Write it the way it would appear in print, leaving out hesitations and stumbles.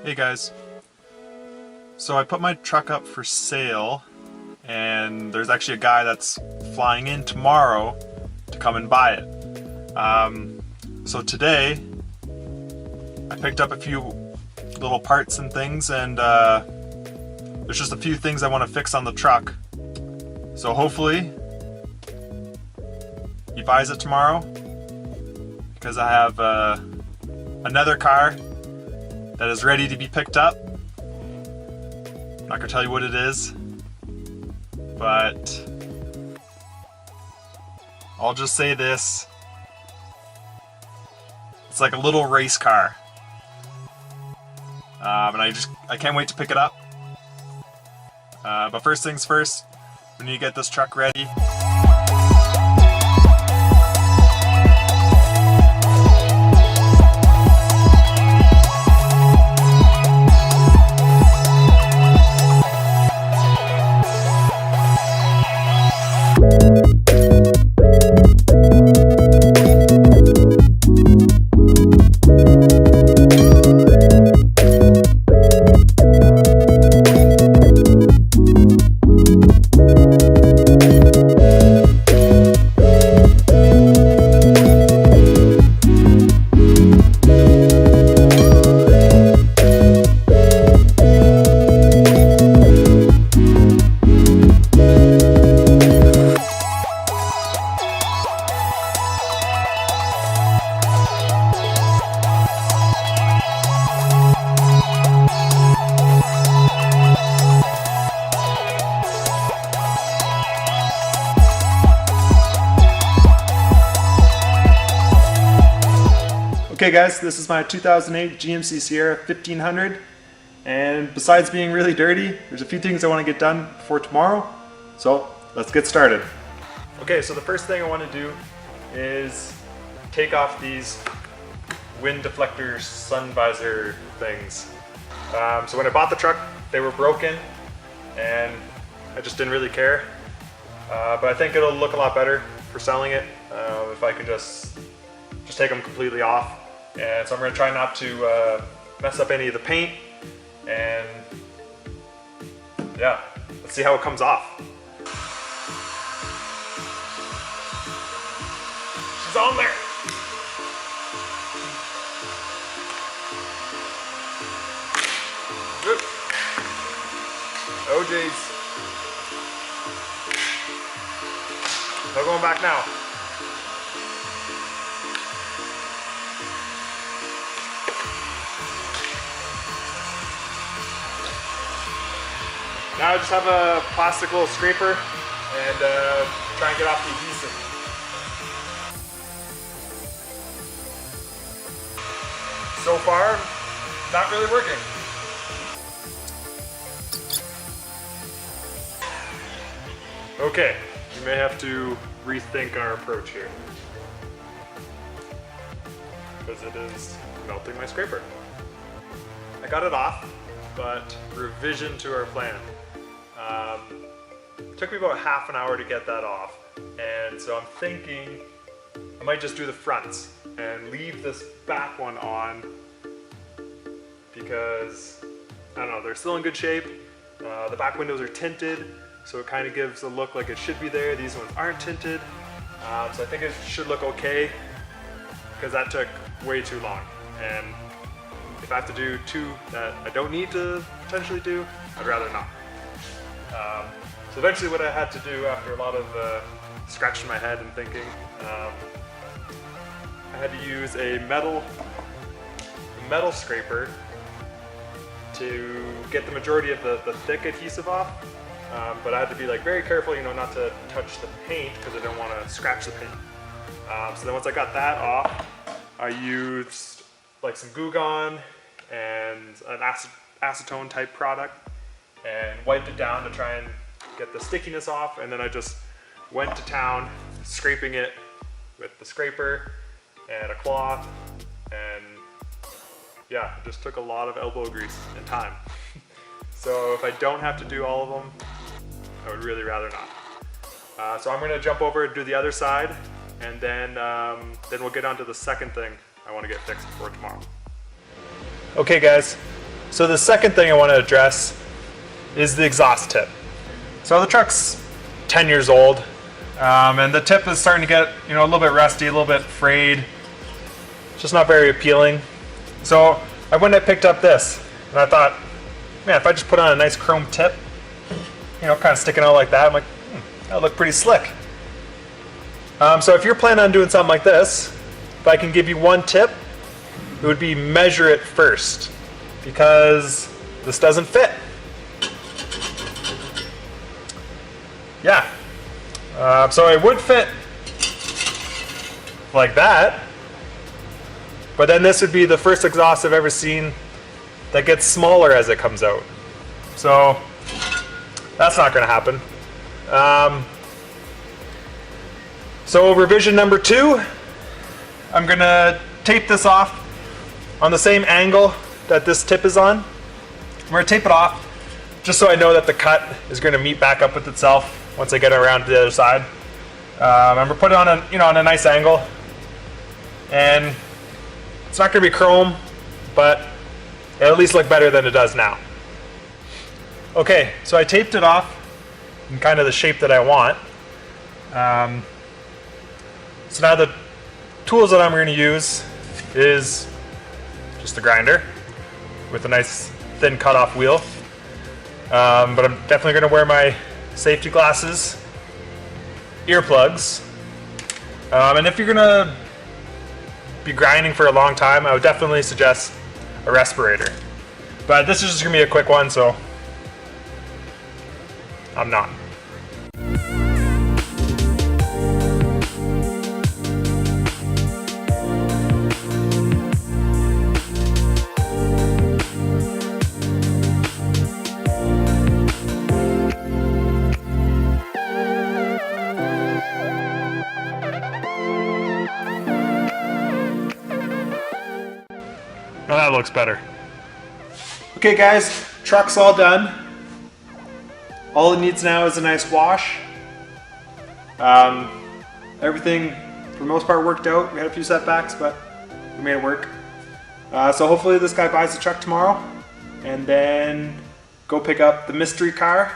Hey guys, so I put my truck up for sale and there's actually a guy that's flying in tomorrow to come and buy it. So today I picked up a few little parts and things, and there's just a few things I want to fix on the truck. So hopefully he buys it tomorrow, because I have another car that is ready to be picked up. I'm not gonna tell you what it is, but I'll just say this: it's like a little race car, and I can't wait to pick it up. But first things first, we need to get this truck ready. Okay guys, this is my 2008 GMC Sierra 1500, and besides being really dirty, there's a few things I want to get done before tomorrow, so let's get started. Okay, so the first thing I want to do is take off these wind deflector sun visor things. So when I bought the truck, they were broken and I just didn't really care, but I think it'll look a lot better for selling it if I can just take them completely off. And so I'm going to try not to mess up any of the paint, and yeah, let's see how it comes off. She's on there! Oop. Oh geez. No going back now. Now I just have a plastic little scraper and try and get off the adhesive. So far, not really working. Okay, we may have to rethink our approach here, because it is melting my scraper. I got it off, but revision to our plan. Took me about half an hour to get that off, and so I'm thinking I might just do the fronts and leave this back one on, because I don't know, they're still in good shape. The back windows are tinted, so it kind of gives a look like it should be there. These ones aren't tinted, so I think it should look okay, because that took way too long, and if I have to do two that I don't need to potentially do, I'd rather not. So eventually what I had to do, after a lot of scratching my head and thinking, I had to use a metal scraper to get the majority of the thick adhesive off, but I had to be like very careful, you know, not to touch the paint, because I don't want to scratch the paint. So then once I got that off, I used like some Goo Gone and an acetone type product and wiped it down to try and get the stickiness off, and then I just went to town scraping it with the scraper and a cloth, and yeah, it just took a lot of elbow grease and time. So if I don't have to do all of them, I would really rather not. So I'm going to jump over and do the other side, and then we'll get on to the second thing I want to get fixed before tomorrow. Okay guys, So the second thing I want to address is the exhaust tip. So the truck's 10 years old, and the tip is starting to get, a little bit rusty, a little bit frayed. It's just not very appealing. So I went and picked up this, and I thought, man, if I just put on a nice chrome tip, kind of sticking out like that, I'm like, that'll look pretty slick. So if you're planning on doing something like this, if I can give you one tip, it would be measure it first, because this doesn't fit. Yeah. So it would fit like that, but then this would be the first exhaust I've ever seen that gets smaller as it comes out. So that's not going to happen. So revision number 2, I'm going to tape this off on the same angle that this tip is on. I'm going to tape it off just so I know that the cut is going to meet back up with itself once I get around to the other side. I'm going to put it on on a nice angle, and it's not going to be chrome, but it'll at least look better than it does now. Okay, so I taped it off in kind of the shape that I want. So now the tools that I'm going to use is just the grinder with a nice thin cutoff wheel. But I'm definitely going to wear my safety glasses, earplugs, and if you're going to be grinding for a long time, I would definitely suggest a respirator. But this is just going to be a quick one, so I'm not. Now that looks better. Okay guys, truck's all done. All it needs now is a nice wash. Everything for the most part worked out. We had a few setbacks, but we made it work. So hopefully this guy buys the truck tomorrow and then go pick up the mystery car